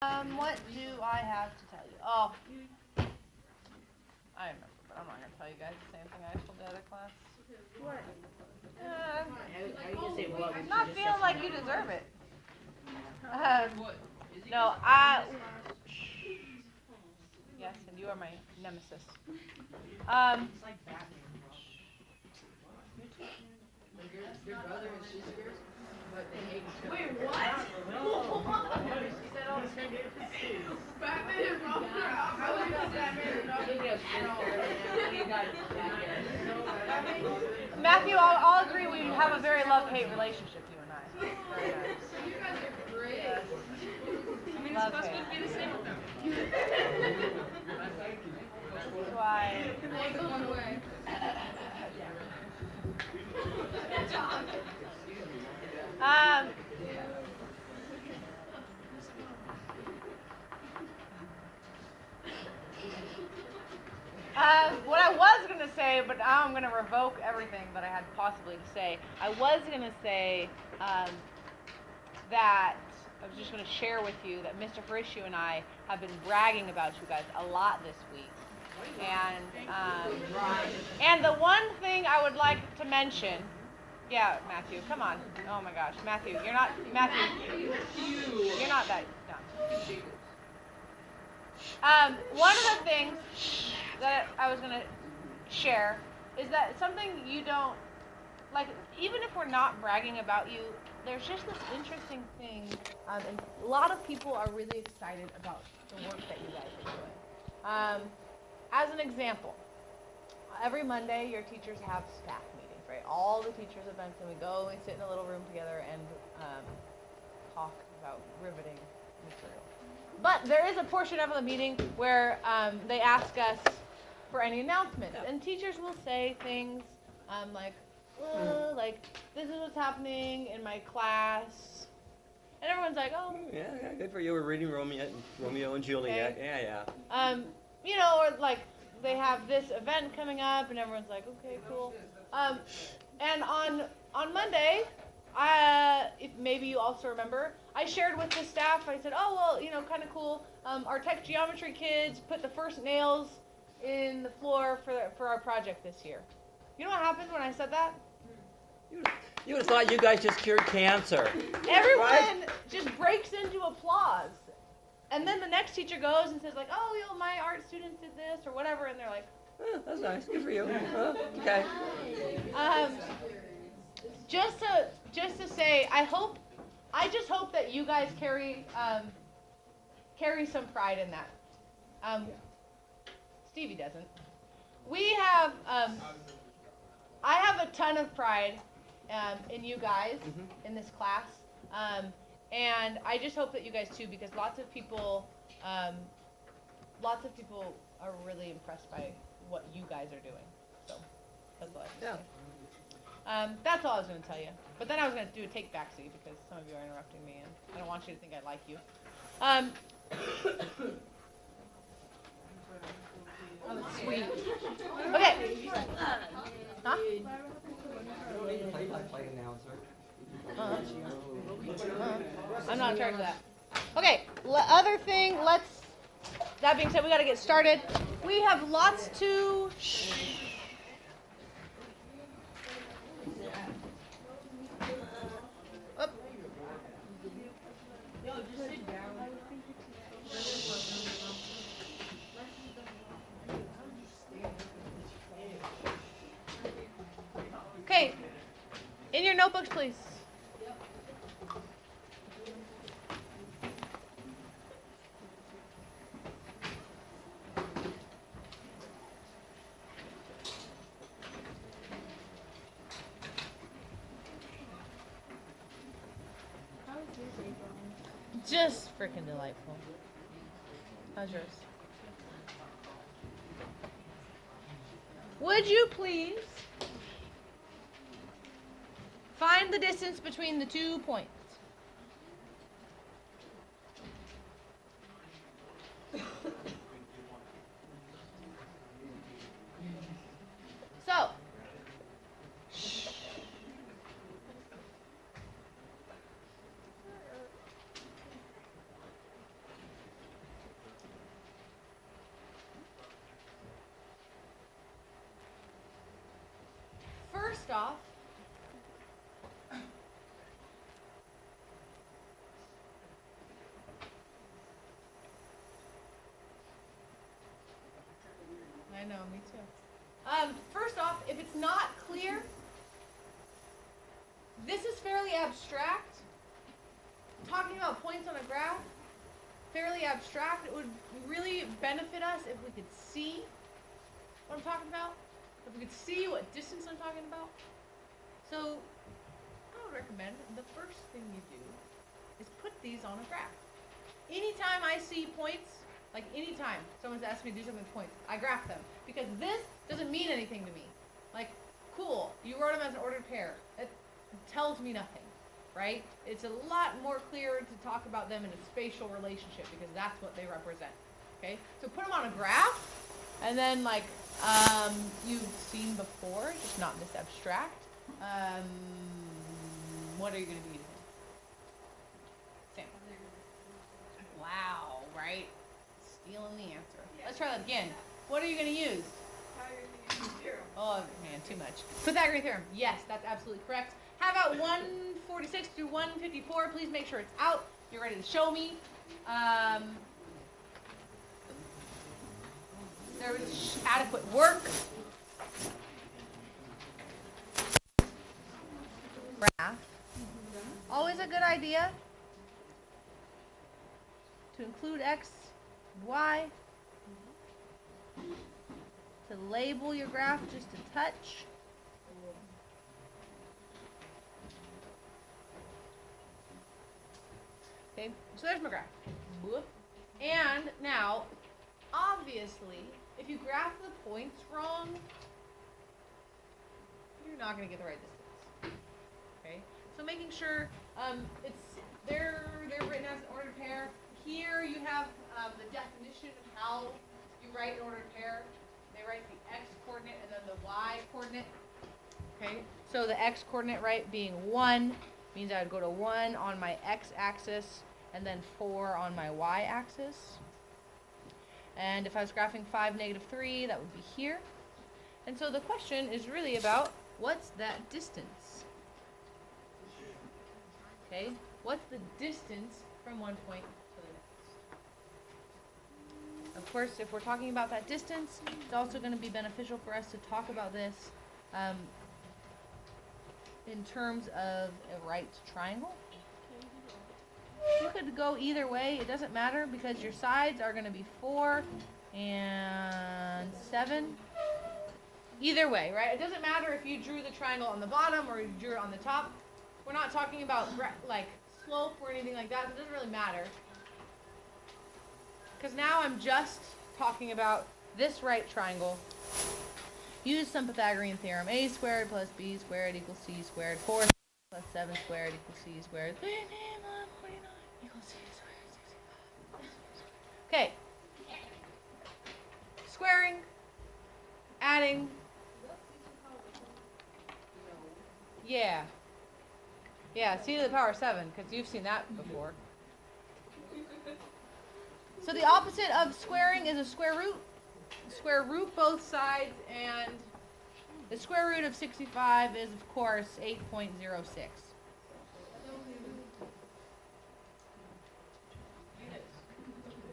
What do I have to tell you? Oh, I remember, but I'm not going to tell you guys the same thing I told the other class. What? How you gonna say what? I'm not feeling like you deserve it. No, yes, and you are my nemesis. It's like Batman. Your brother and sisters, but they hate each other. Wait, what? She said all the same differences. Batman and Robin? How is that Batman and Robin? Matthew, I'll agree we have a very love-hate relationship, you and I. Very nice. You guys are great. Yes. I mean, it's supposed to be the same with them. That's why. It goes one way. What I was going to say, but now I'm going to revoke everything that I had possibly to say. I was going to say that I was just going to share with you that Mr. Horatio and I have been bragging about you guys a lot this week. And the one thing I would like to mention, yeah, Matthew, come on. Oh my gosh, Matthew, you're not that dumb. One of the things that I was going to share is that something you don't, like, even if we're not bragging about you, there's just this interesting thing, and a lot of people are really excited about the work that you guys are doing. As an example, every Monday your teachers have staff meetings, right? All the teachers events, and we go and we sit in a little room together and talk about riveting material. But there is a portion of the meeting where they ask us for any announcements, and teachers will say things like, this is what's happening in my class, and everyone's like, oh, yeah, good for you. We're reading Romeo and Juliet. Okay. Yeah. Or like they have this event coming up, and everyone's like, okay, cool. And on Monday, if maybe you also remember, I shared with the staff. I said, oh well, kind of cool. Our tech geometry kids put the first nails in the floor for our project this year. You know what happened when I said that? You would have thought you guys just cured cancer. Everyone Right? just breaks into applause. And then the next teacher goes and says like, oh, my art students did this or whatever, and they're like, That's nice. Good for you. Okay. Just to say, I just hope that you guys carry some pride in that. Stevie doesn't. I have a ton of pride in you guys in this class, and I just hope that you guys too, because lots of people are really impressed by what you guys are doing. So that's all I have to say. That's all I was going to tell you. But then I was going to do a take backseat because some of you are interrupting me, and I don't want you to think I like you. Oh, sweet. Okay. Huh? I'm not in charge of that. Okay, other thing, that being said, we got to get started. We have lots to... Oop. Okay, in your notebooks, please. Just freaking delightful. How's yours? Would you please find the distance between the 2 points? So, first off, I know, me too. First off, if it's not clear, this is fairly abstract. Talking about points on a graph, fairly abstract. It would really benefit us if we could see what I'm talking about. If we could see what distance I'm talking about. So, I would recommend the first thing you do is put these on a graph. Anytime I see points, like anytime someone's asked me to do something with points, I graph them. Because this doesn't mean anything to me. Like, cool, you wrote them as an ordered pair. It tells me nothing, right? It's a lot more clear to talk about them in a spatial relationship because that's what they represent. Okay? So put them on a graph, and then like you've seen before, just not this abstract. What are you going to be using? Sam. Wow, right? Stealing the answer. Let's try that again. What are you going to use? Oh man, too much. Pythagorean theorem. Yes, that's absolutely correct. How about 146 through 154? Please make sure it's out. You're ready to show me. There was adequate work. Graph. Always a good idea to include x, y. To label your graph just a touch. Okay, so there's my graph. And now, obviously, if you graph the points wrong, you're not going to get the right distance. Okay, so making sure they're written as an ordered pair. Here you have the definition of how you write an ordered pair. They write the x coordinate and then the y coordinate. Okay, so the x coordinate, right, being 1 means I would go to 1 on my x-axis and then 4 on my y-axis. And if I was graphing 5, -3, that would be here. And so the question is really about what's that distance? Okay, what's the distance from one point to the next? Of course, if we're talking about that distance, it's also going to be beneficial for us to talk about this in terms of a right triangle. You could go either way. It doesn't matter because your sides are going to be 4 and 7. Either way, right? It doesn't matter if you drew the triangle on the bottom or you drew it on the top. We're not talking about like slope or anything like that. So it doesn't really matter. Because now I'm just talking about this right triangle. Use some Pythagorean theorem. A squared plus b squared equals c squared. 4 plus 7 squared equals c squared. 3 plus 49 equals c squared. 65. Okay. Squaring. Adding. Yeah. Yeah, c to the power 7, because you've seen that before. So the opposite of squaring is a square root. Square root both sides, and the square root of 65 is, of course, 8.06.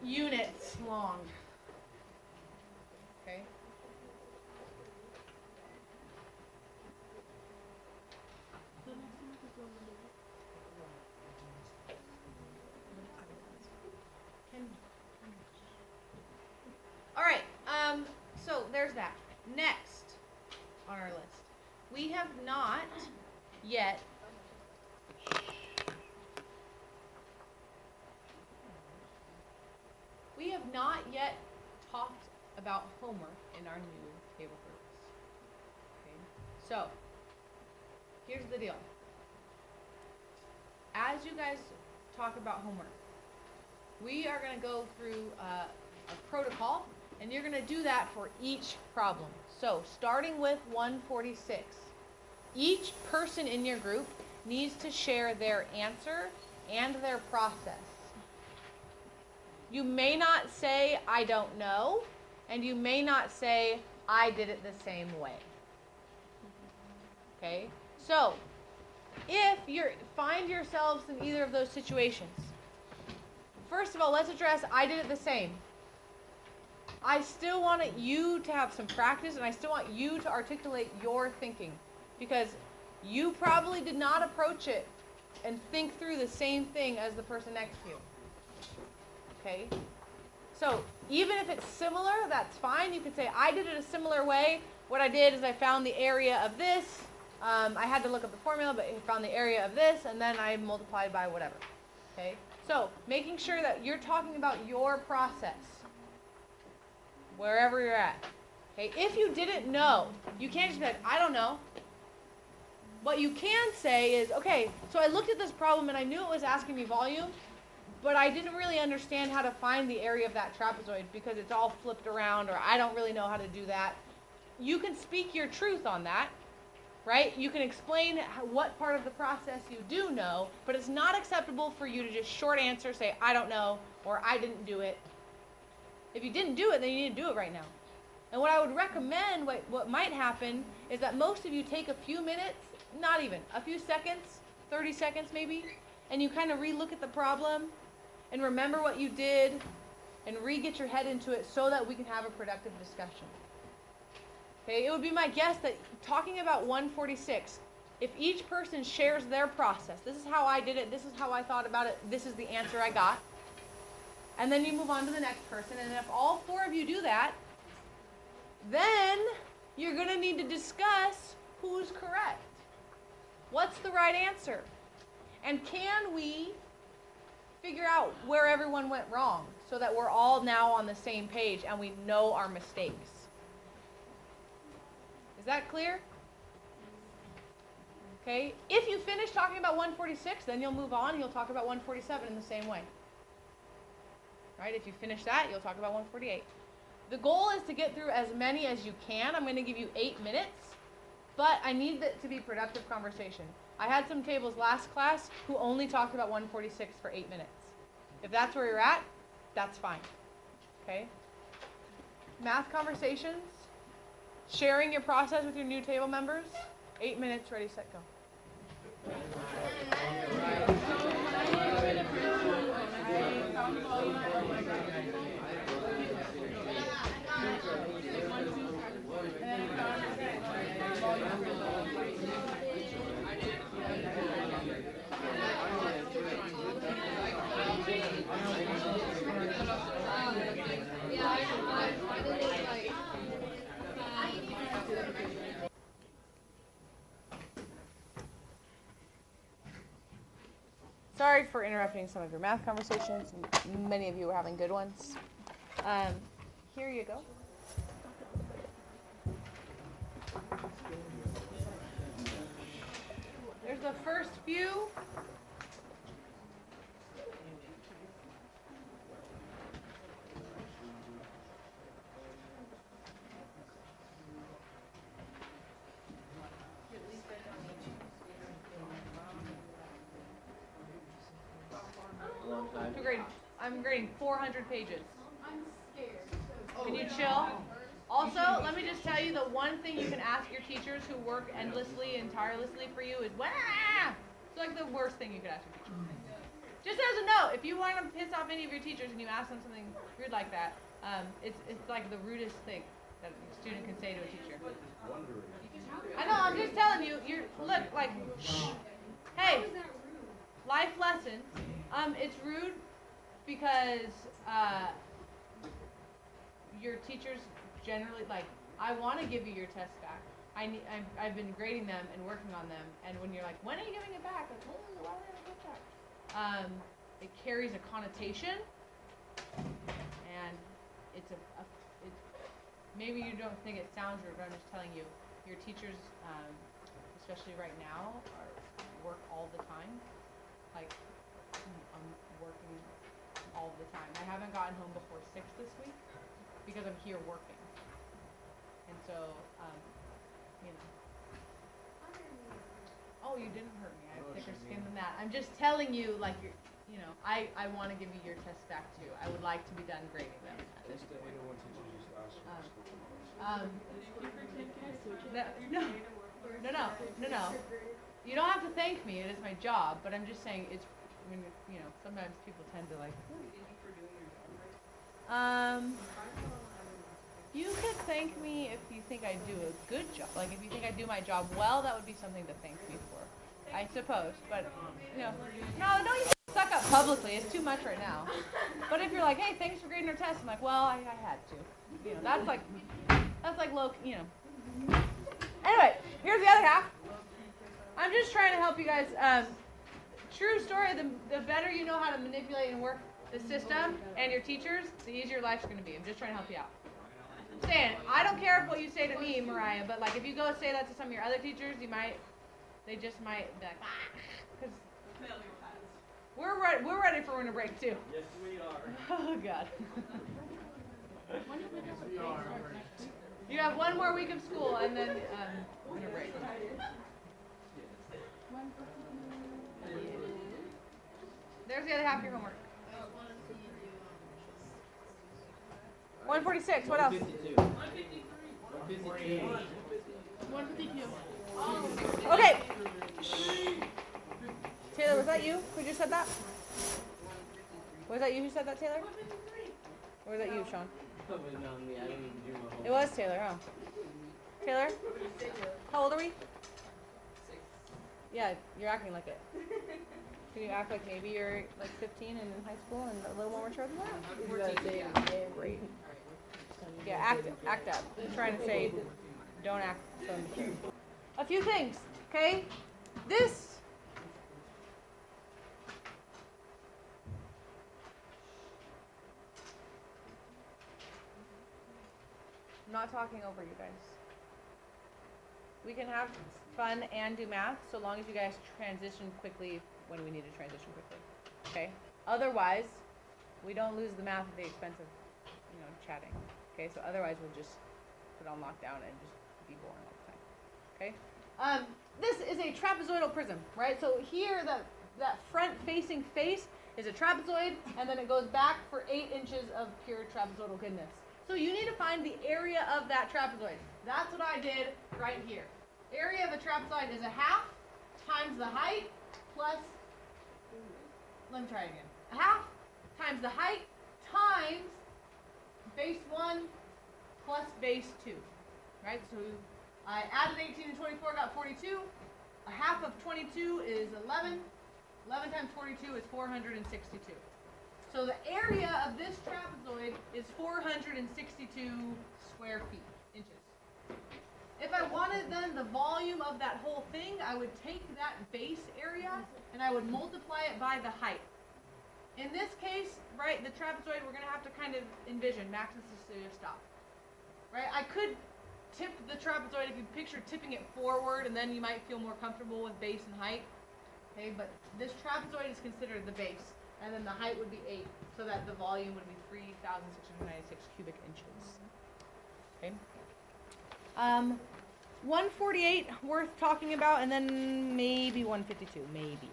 Units long. Okay. All right. So there's that. Next on our list, we have not yet talked about homework in our new table groups. Okay. So here's the deal. As you guys talk about homework, we are going to go through a protocol, and you're going to do that for each problem. So starting with 146, each person in your group needs to share their answer and their process. You may not say, I don't know, and you may not say, I did it the same way. Okay? So, if you find yourselves in either of those situations, first of all, let's address I did it the same. I still want you to have some practice, and I still want you to articulate your thinking, because you probably did not approach it and think through the same thing as the person next to you. Okay? So, even if it's similar, that's fine. You could say, I did it a similar way. What I did is I found the area of this. I had to look up the formula, but I found the area of this, and then I multiplied by whatever. Okay? So, making sure that you're talking about your process, wherever you're at. Okay? If you didn't know, you can't just be like, I don't know. What you can say is, okay, so I looked at this problem and I knew it was asking me volume, but I didn't really understand how to find the area of that trapezoid because it's all flipped around, or I don't really know how to do that. You can speak your truth on that, right? You can explain what part of the process you do know, but it's not acceptable for you to just short answer, say, I don't know, or I didn't do it. If you didn't do it, then you need to do it right now. And what I would recommend, what might happen, is that most of you take a few minutes, not even, a few seconds, 30 seconds maybe, and you kind of re-look at the problem and remember what you did and re-get your head into it so that we can have a productive discussion. Okay, it would be my guess that talking about 146, if each person shares their process, this is how I did it, this is how I thought about it, this is the answer I got, and then you move on to the next person, and if all four of you do that, then you're going to need to discuss who's correct. What's the right answer? And can we figure out where everyone went wrong so that we're all now on the same page and we know our mistakes? Is that clear? Okay. If you finish talking about 146, then you'll move on and you'll talk about 147 in the same way. Right? If you finish that, you'll talk about 148. The goal is to get through as many as you can. I'm going to give you 8 minutes, but I need it to be productive conversation. I had some tables last class who only talked about 146 for 8 minutes. If that's where you're at, that's fine. Okay? Math conversations, sharing your process with your new table members, 8 minutes, ready, set, go. Sorry for interrupting some of your math conversations. Many of you were having good ones. Here you go. There's the first few. I'm grading 400 pages. I'm scared. Can you chill? Also, let me just tell you the one thing you can ask your teachers who work endlessly and tirelessly for you is, wah! It's like the worst thing you could ask your teacher. Just as a note, if you want to piss off any of your teachers and you ask them something rude like that, it's like the rudest thing that a student can say to a teacher. I know, I'm just telling you, look, like, hey, life lesson. It's rude because your teachers generally, like, I want to give you your test back. I've been grading them and working on them, and when you're like, when are you giving it back? Like, why don't I get back? It carries a connotation, and it's maybe you don't think it sounds rude, but I'm just telling you, your teachers, especially right now, work all the time. Like, I'm working all the time. I haven't gotten home before 6 this week because I'm here working. And so, you know. Oh, you didn't hurt me. I have thicker skin than that. I'm just telling you, like, I want to give you your test back too. I would like to be done grading them at this point. No, No. You don't have to thank me. It is my job. But I'm just saying it's, when you know, sometimes people tend to like. You could thank me if you think I do a good job. Like if you think I do my job well, that would be something to thank me for, I suppose. But no, don't you suck up publicly. It's too much right now. But if you're like, hey, thanks for grading our test, I'm like, well, I had to. You know, that's like low. You know. Anyway, here's the other half. I'm just trying to help you guys. True story. The better you know how to manipulate and work the system and your teachers, the easier life's going to be. I'm just trying to help you out. I'm saying, I don't care what you say to me, Mariah, but like if you go say that to some of your other teachers, they just might be like, because we're ready for winter break too. Yes, we are. Oh God. You have one more week of school and then winter break. There's the other half of your homework. 146. What else? 152. Okay. Taylor, was that you who just said that? Was that you who said that, Taylor? Or was that you, Sean? It was Taylor, huh? Taylor? How old are we? 6. Yeah, you're acting like it. Can you act like maybe you're like 15 and in high school and a little more mature than that? 14. Yeah, great. Yeah, act up. I'm trying to say, don't act so immature. A few things, okay? This. I'm not talking over you guys. We can have fun and do math so long as you guys transition quickly when we need to transition quickly. Okay? Otherwise, we don't lose the math at the expense of, chatting. Okay? So otherwise we'll just put on lockdown and just be boring all the time. Okay? This is a trapezoidal prism, right? So here that front-facing face is a trapezoid, and then it goes back for 8 inches of pure trapezoidal goodness. So you need to find the area of that trapezoid. That's what I did right here. Area of a trapezoid is a half times the height plus, let me try again. A half times the height times base 1 plus base 2, right? So I added 18 and 24, got 42. A half of 22 is 11. 11 times 42 is 462. So the area of this trapezoid is 462 square feet, inches. If I wanted then the volume of that whole thing, I would take that base area and I would multiply it by the height. In this case, right, the trapezoid, we're going to have to kind of envision Max's stop. Right? I could tip the trapezoid if you picture tipping it forward, and then you might feel more comfortable with base and height. Okay, but this trapezoid is considered the base, and then the height would be 8, so that the volume would be 3,696 cubic inches. Okay. 148 worth talking about, and then maybe 152, maybe.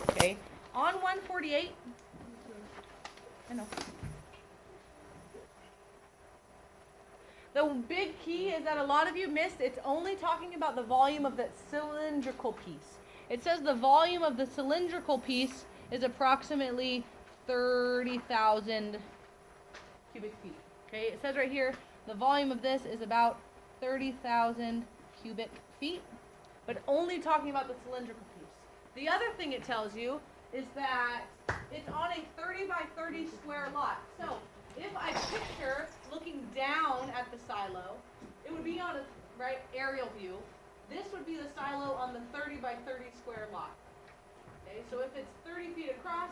Okay. On 148, I know. The big key is that a lot of you missed, it's only talking about the volume of that cylindrical piece. It says the volume of the cylindrical piece is approximately 30,000 cubic feet. Okay, it says right here, the volume of this is about 30,000 cubic feet, but only talking about the cylindrical piece. The other thing it tells you is that it's on a 30 by 30 square lot. So if I picture looking down at the silo, it would be on a aerial view. This would be the silo on the 30 by 30 square lot. Okay, so if it's 30 feet across,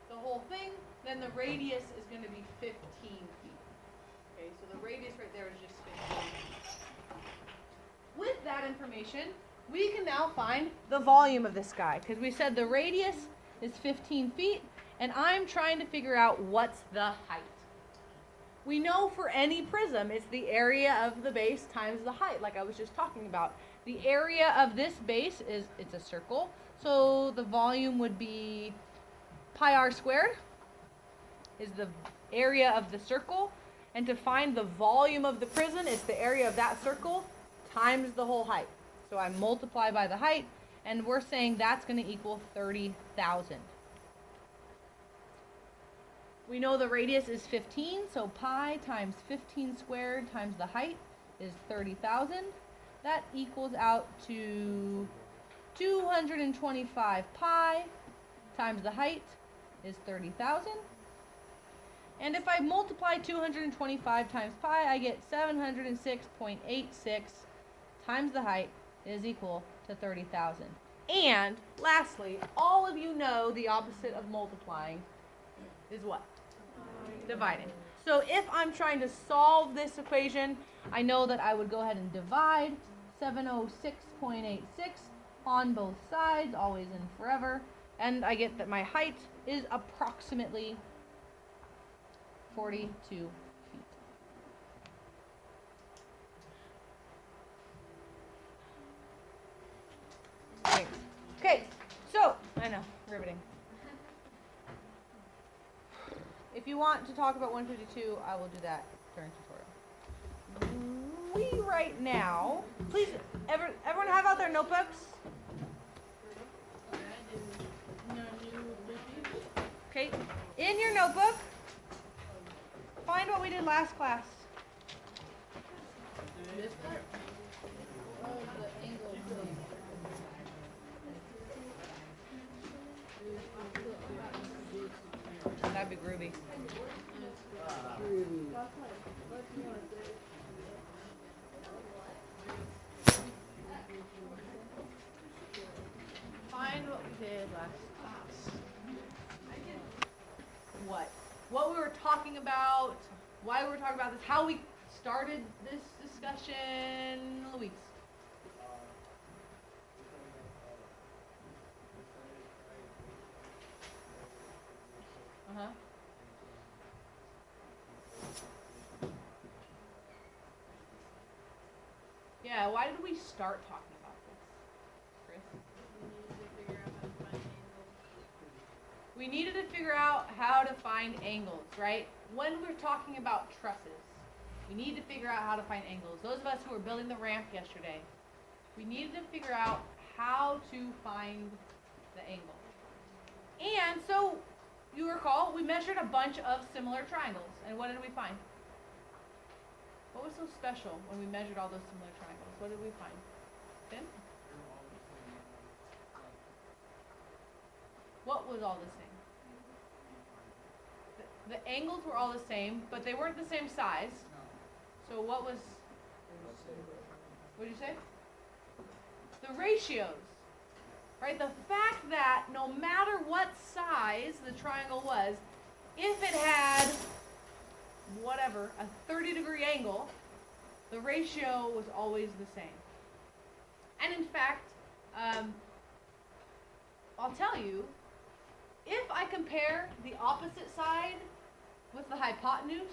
the whole thing, then the radius is going to be 15 feet. Okay, so the radius right there is just 15 feet. With that information, we can now find the volume of this guy, because we said the radius is 15 feet, and I'm trying to figure out what's the height. We know for any prism, it's the area of the base times the height, like I was just talking about. The area of this base it's a circle, so the volume would be pi r squared is the area of the circle, and to find the volume of the prism, it's the area of that circle times the whole height. So So I multiply by the height, and we're saying that's going to equal 30,000. We know the radius is 15, so pi times 15 squared times the height is 30,000. That equals out to 225 pi times the height is 30,000. And if I multiply 225 times pi, I get 706.86 times the height is equal to 30,000. And lastly, all of you know the opposite of multiplying is what? Dividing. So if I'm trying to solve this equation, I know that I would go ahead and divide 706.86 on both sides, always and forever, and I get that my height is approximately 42 feet. Okay, so, I know, riveting. If you want to talk about 152, I will do that during tutorial. We right now, please, everyone have out their notebooks? Okay, in your notebook, find what we did last class. This part? Oh, the angle. That'd be groovy. Find what we did last class. What we were talking about, why we were talking about this, how we started this discussion, Louise. Uh-huh. Yeah, why did we start talking about this, Chris? We needed to figure out how to find angles, right? When we're talking about trusses, we need to figure out how to find angles. Those of us who were building the ramp yesterday, we needed to figure out how to find the angle. And so, you recall, we measured a bunch of similar triangles. And what did we find? What was so special when we measured all those similar triangles? What did we find? Finn? What was all the same? The angles were all the same, but they weren't the same size. So what did you say? The ratios. Right? The fact that no matter what size the triangle was, if it had, whatever, a 30-degree angle, the ratio was always the same. And in fact, I'll tell you, if I compare the opposite side with the hypotenuse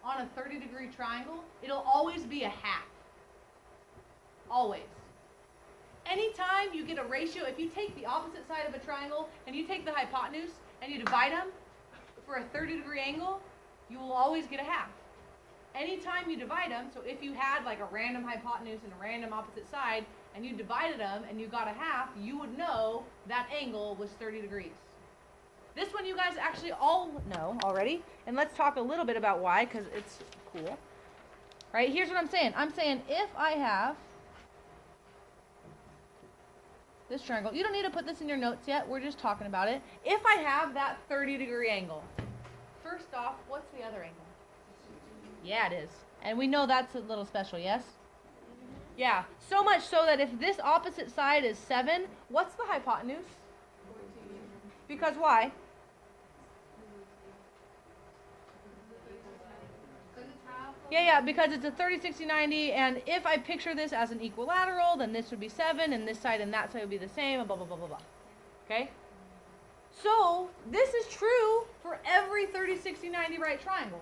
on a 30-degree triangle, it'll always be a half. Always. Anytime you get a ratio, if you take the opposite side of a triangle and you take the hypotenuse and you divide them for a 30-degree angle, you will always get a half. Anytime you divide them, so if you had like a random hypotenuse and a random opposite side, and you divided them and you got a half, you would know that angle was 30 degrees. This one you guys actually all know already, and let's talk a little bit about why, because it's cool. Right, here's what I'm saying. I'm saying if I have this triangle, you don't need to put this in your notes yet, we're just talking about it. If I have that 30-degree angle, first off, what's the other angle? Yeah, it is. And we know that's a little special, yes? Yeah, so much so that if this opposite side is 7, what's the hypotenuse? 14. Because why? Yeah, because it's a 30, 60, 90, and if I picture this as an equilateral, then this would be 7, and this side and that side would be the same, and blah, blah, blah, blah, blah. Okay? So, this is true for every 30, 60, 90 right triangle.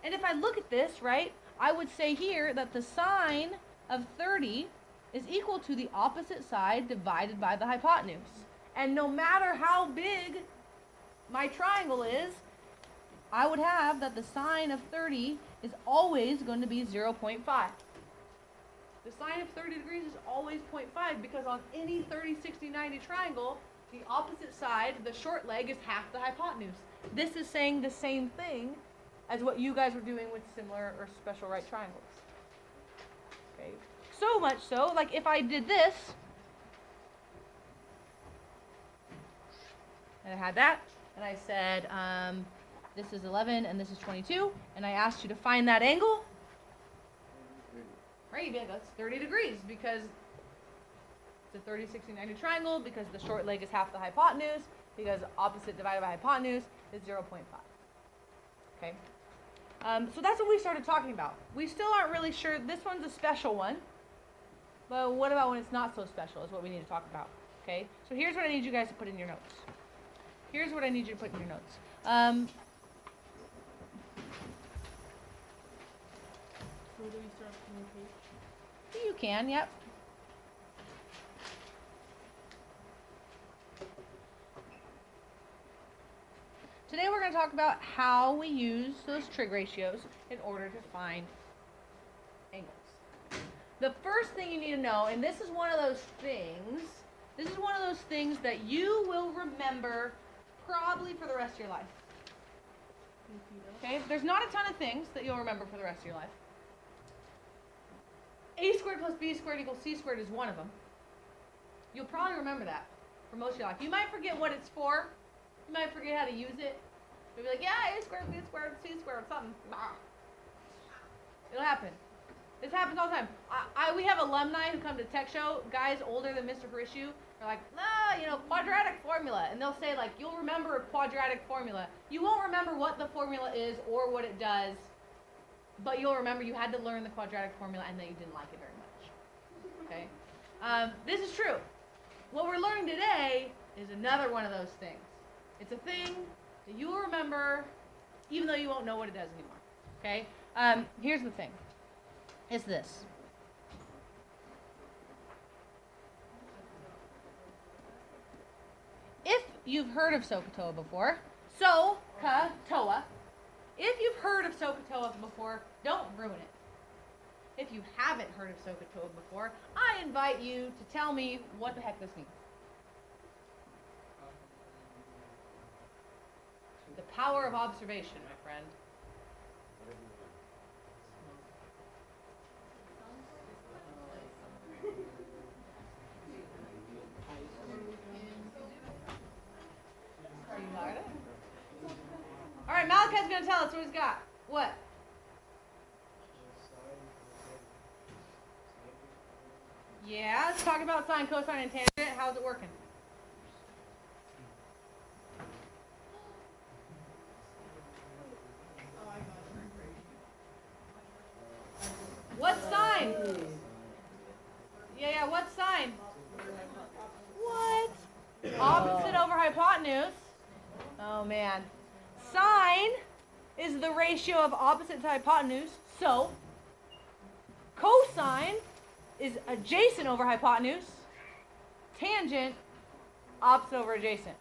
And if I look at this, right, I would say here that the sine of 30 is equal to the opposite side divided by the hypotenuse. And no matter how big my triangle is, I would have that the sine of 30 is always going to be 0.5. The sine of 30 degrees is always 0.5 because on any 30, 60, 90 triangle, the opposite side, the short leg, is half the hypotenuse. This is saying the same thing as what you guys were doing with similar or special right triangles. Okay. So much so, like if I did this, and I had that, and I said, this is 11 and this is 22, and I asked you to find that angle, right? You'd be like, that's 30 degrees because it's a 30, 60, 90 triangle, because the short leg is half the hypotenuse, because opposite divided by hypotenuse is 0.5. Okay? So that's what we started talking about. We still aren't really sure. This one's a special one, but what about when it's not so special is what we need to talk about. Okay? So here's what I need you guys to put in your notes. Here's what I need you to put in your notes. So do we start from the page? You can, yep. Today we're going to talk about how we use those trig ratios in order to find angles. The first thing you need to know, and this is one of those things that you will remember probably for the rest of your life. Okay? There's not a ton of things that you'll remember for the rest of your life. A squared plus b squared equals c squared is one of them. You'll probably remember that for most of your life. You might forget what it's for. You might forget how to use it. You'll be like, yeah, a squared, b squared, c squared, something. It'll happen. This happens all the time. We have alumni who come to tech show, guys older than Mr. Horishu, are like, quadratic formula. And they'll say, like, you'll remember a quadratic formula. You won't remember what the formula is or what it does, but you'll remember you had to learn the quadratic formula and that you didn't like it very much. Okay? This is true. What we're learning today is another one of those things. It's a thing that you will remember even though you won't know what it does anymore. Okay? Here's the thing. It's this. If you've heard of SOHCAHTOA before, SOHCAHTOA, if you've heard of SOHCAHTOA before, don't ruin it. If you haven't heard of SOHCAHTOA before, I invite you to tell me what the heck this means. The power of observation, my friend. All right, Malachi's going to tell us what he's got. What? Yeah, let's talk about sine, cosine, and tangent. How's it working? What sine? Yeah, what sine? What? Opposite over hypotenuse. Oh, man. Sine is the ratio of opposite to hypotenuse, so cosine is adjacent over hypotenuse, tangent, opposite over adjacent.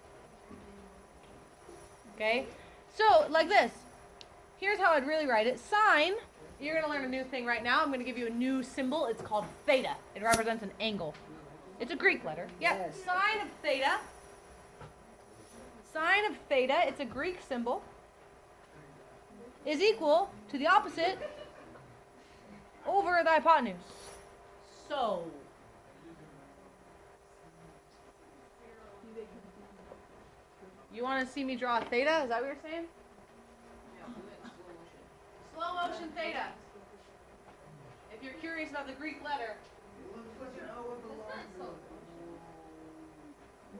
Okay? So, like this. Here's how I'd really write it. Sine, you're going to learn a new thing right now. I'm going to give you a new symbol. It's called theta. It represents an angle. It's a Greek letter. Yeah, yes. Sine of theta. Sine of theta, it's a Greek symbol, is equal to the opposite over the hypotenuse. So, you want to see me draw a theta? Is that what you're saying? Slow motion theta. If you're curious about the Greek letter.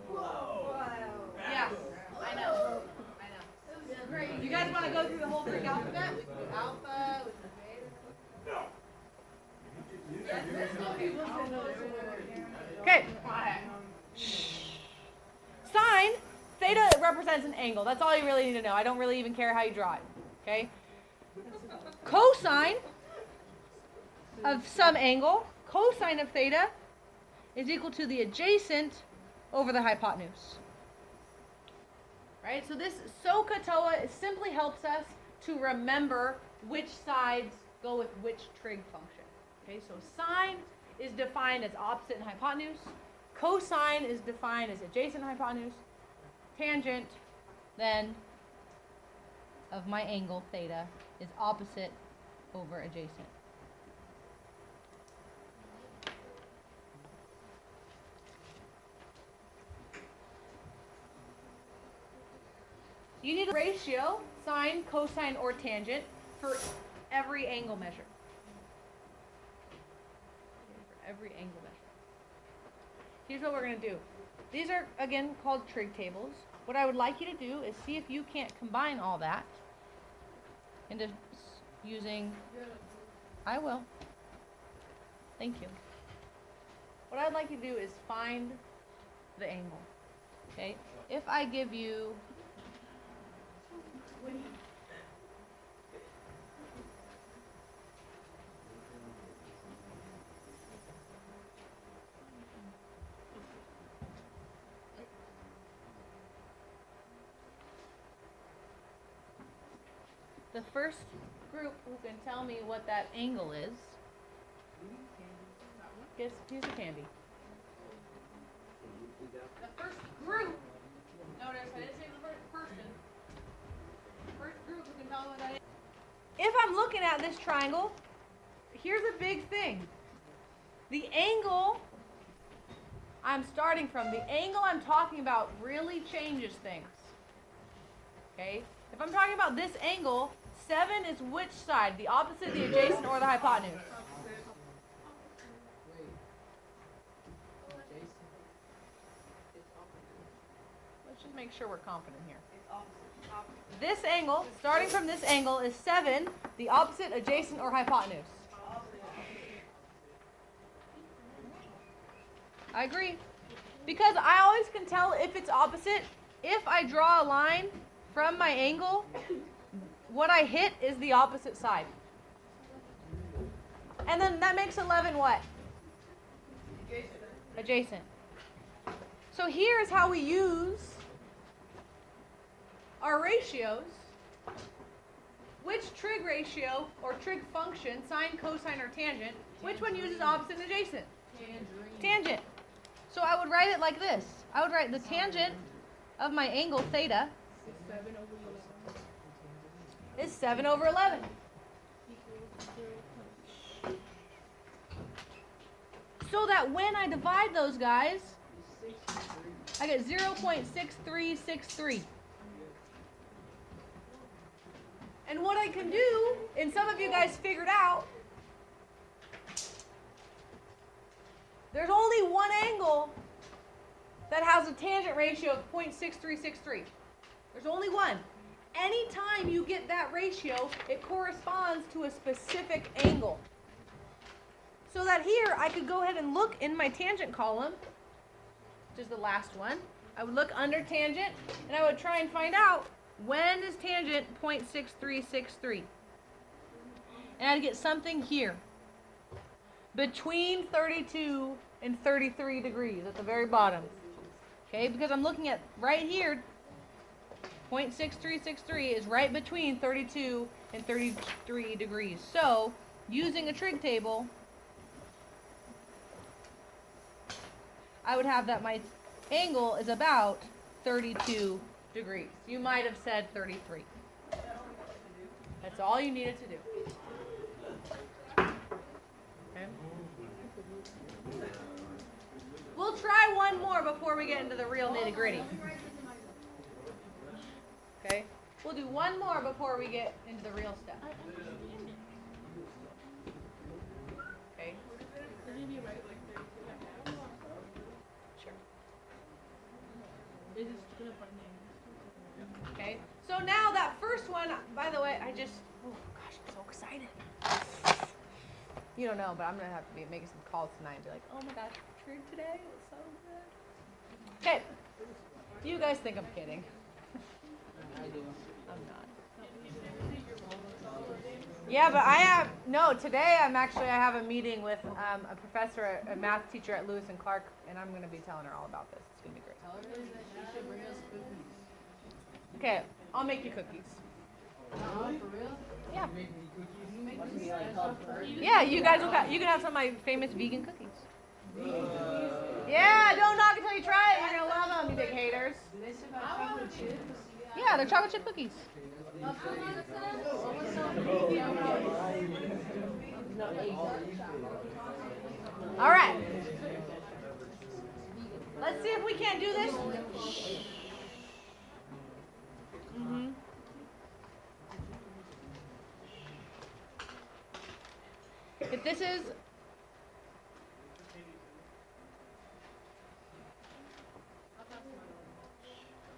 Whoa. Yeah, I know. You guys want to go through the whole Greek alphabet? We can do alpha, we can do beta. Okay. Sine, theta represents an angle. That's all you really need to know. I don't really even care how you draw it. Okay? Cosine of some angle, cosine of theta, is equal to the adjacent over the hypotenuse. Right? So this SOHCAHTOA simply helps us to remember which sides go with which trig function. Okay, so sine is defined as opposite and hypotenuse. Cosine is defined as adjacent and hypotenuse. Tangent, then, of my angle, theta, is opposite over adjacent. You need a ratio, sine, cosine, or tangent, for every angle measure. For every angle measure. Here's what we're going to do. These are, again, called trig tables. What I would like you to do is see if you can't combine all that into using... I will. Thank you. What I'd like you to do is find the angle. Okay? If I give you... the first group who can tell me what that angle is, gets a piece of candy. The first group, notice I didn't say the first person, the first group who can tell me what that is. If I'm looking at this triangle, here's a big thing. The angle I'm starting from, the angle I'm talking about really changes things. Okay? If I'm talking about this angle, 7 is which side? The opposite, the adjacent, or the hypotenuse? Let's just make sure we're confident here. This angle, starting from this angle, is 7, the opposite, adjacent, or hypotenuse? I agree. Because I always can tell if it's opposite. If I draw a line from my angle, what I hit is the opposite side. And then that makes 11 what? Adjacent. So here's how we use our ratios. Which trig ratio or trig function, sine, cosine, or tangent, which one uses opposite and adjacent? Tangent. So I would write it like this. I would write the tangent of my angle theta is 7 over 11. So that when I divide those guys, I get 0.6363. And what I can do, and some of you guys figured out, there's only one angle that has a tangent ratio of 0.6363. There's only one. Anytime you get that ratio, it corresponds to a specific angle. So that here, I could go ahead and look in my tangent column, which is the last one. I would look under tangent, and I would try and find out when is tangent 0.6363. And I'd get something here, between 32 and 33 degrees at the very bottom. Okay, because I'm looking at right here, 0.6363 is right between 32 and 33 degrees. So, using a trig table, I would have that my angle is about 32 degrees. You might have said 33. That's all you needed to do. Okay. We'll try one more before we get into the real nitty-gritty. Okay? We'll do one more before we get into the real stuff. Okay? Sure. Okay? So now that first one, by the way, oh gosh, I'm so excited. You don't know, but I'm going to have to be making some calls tonight and be like, oh my gosh, trig today was so good. Okay. You guys think I'm kidding. I do. I'm not. Yeah, but today I have a meeting with a professor, a math teacher at Lewis and Clark, and I'm going to be telling her all about this. It's going to be great. Tell her that she should bring us cookies. Okay, I'll make you cookies. For real? Yeah. You make me cookies? Yeah, you guys you can have some of my famous vegan cookies. Yeah, don't knock until you try it. You're gonna love them, you big haters. Do they still have chocolate chips? Yeah, they're chocolate chip cookies. All right. Let's see if we can't do this. If this is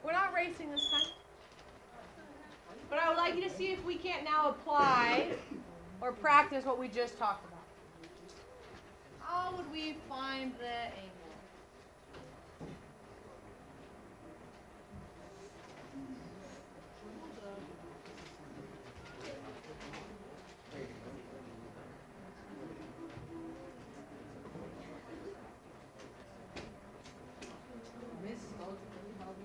we're not racing this time. But I would like you to see if we can't now apply or practice what we just talked about. How would we find the angle? Ms.stolte, can you help me?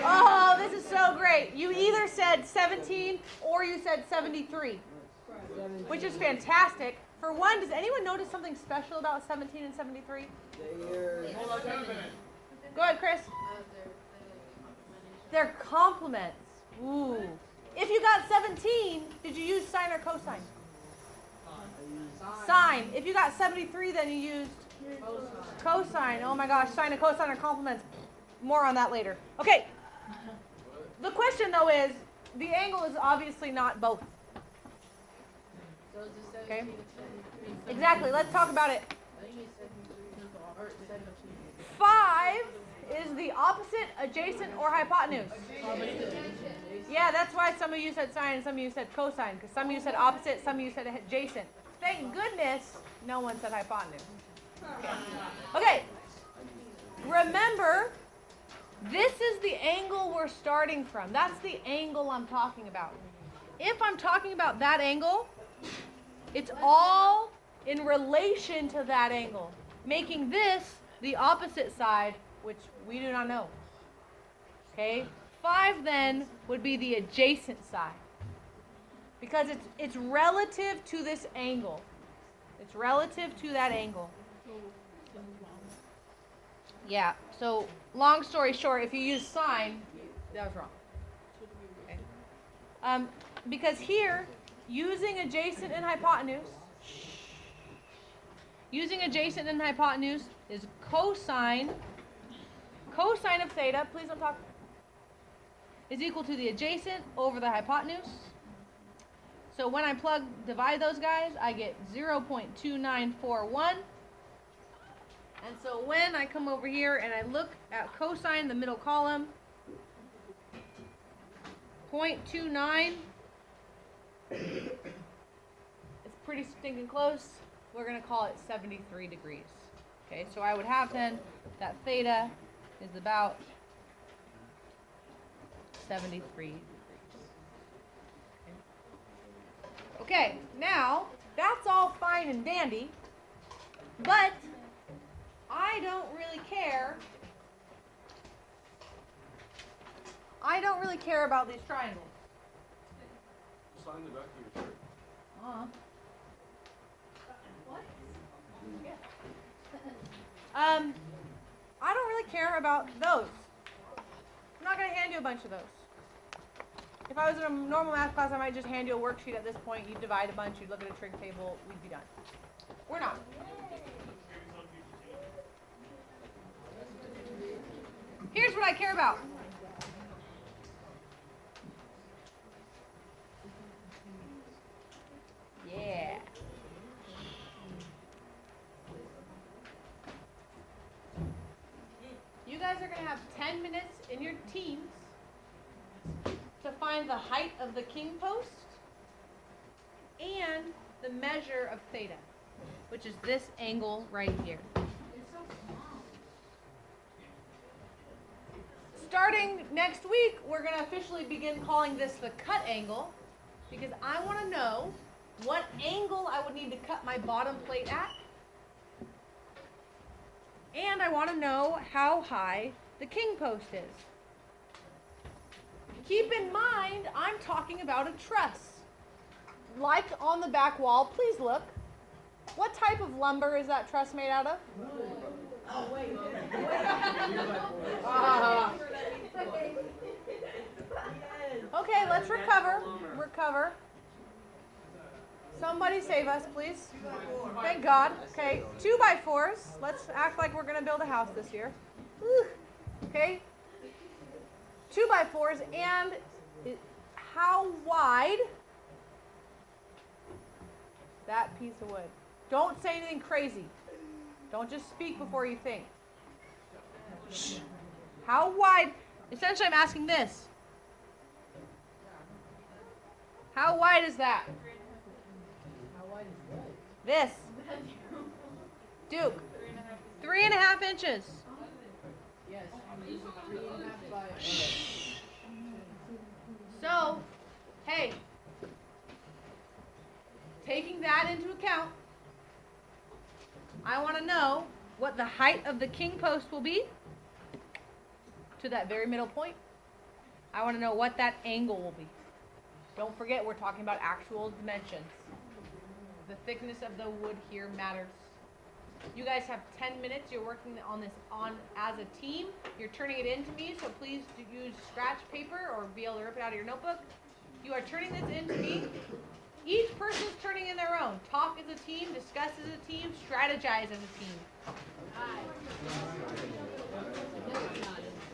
Oh, this is so great. You either said 17 or you said 73, which is fantastic. For one, does anyone notice something special about 17 and 73? Go ahead, Chris. They're complements. Ooh. If you got 17, did you use sine or cosine? Sine. If you got 73, then you used cosine. Oh my gosh, sine and cosine are complements. More on that later. Okay. The question though is, the angle is obviously not both. Okay. Exactly. Let's talk about it. 5 is the opposite, adjacent, or hypotenuse. Yeah, that's why some of you said sine and some of you said cosine, because some of you said opposite, some of you said adjacent. Thank goodness no one said hypotenuse. Okay. Remember, this is the angle we're starting from. That's the angle I'm talking about. If I'm talking about that angle, it's all in relation to that angle, making this the opposite side, which we do not know. Okay? 5 then would be the adjacent side, because it's relative to this angle. It's relative to that angle. Yeah, so long story short, if you use sine, that was wrong. Okay. Because here, using adjacent and hypotenuse is cosine of theta, please don't talk, is equal to the adjacent over the hypotenuse. So when I divide those guys, I get 0.2941. And so when I come over here and I look at cosine, the middle column, 0.29, it's pretty stinking close. We're going to call it 73 degrees. Okay, so I would have then that theta is about 73 degrees. Okay, now that's all fine and dandy, but I don't really care. I don't really care about these triangles. Sign the back of your shirt. What? Yeah. I don't really care about those. I'm not going to hand you a bunch of those. If I was in a normal math class, I might just hand you a worksheet at this point. You'd divide a bunch, you'd look at a trig table, we'd be done. We're not. Here's what I care about. Yeah. going to have 10 minutes in your teams to find the height of the king post and the measure of theta, which is this angle right here. Starting next week, we're going to officially begin calling this the cut angle because I want to know what angle I would need to cut my bottom plate at. And I want to know how high the king post is. Keep in mind, I'm talking about a truss. Like on the back wall, please look. What type of lumber is that truss made out of? Oh, wait. Okay, let's recover. Recover. Somebody save us, please. Thank God. Okay, 2x4s. Let's act like we're going to build a house this year. Okay. 2x4s. And how wide that piece of wood? Don't say anything crazy. Don't just speak before you think. Shh. How wide? Essentially, I'm asking this. How wide is that? How wide is what? This. Duke. 3.5 inches. Yes, I'm using 3.5 by. So, hey, taking that into account, I want to know what the height of the king post will be to that very middle point. I want to know what that angle will be. Don't forget, we're talking about actual dimensions. The thickness of the wood here matters. You guys have 10 minutes. You're working on this as a team. You're turning it in to me, so please do use scratch paper or be able to rip it out of your notebook. You are turning this in to me. Each person's turning in their own. Talk as a team, discuss as a team, strategize as a team.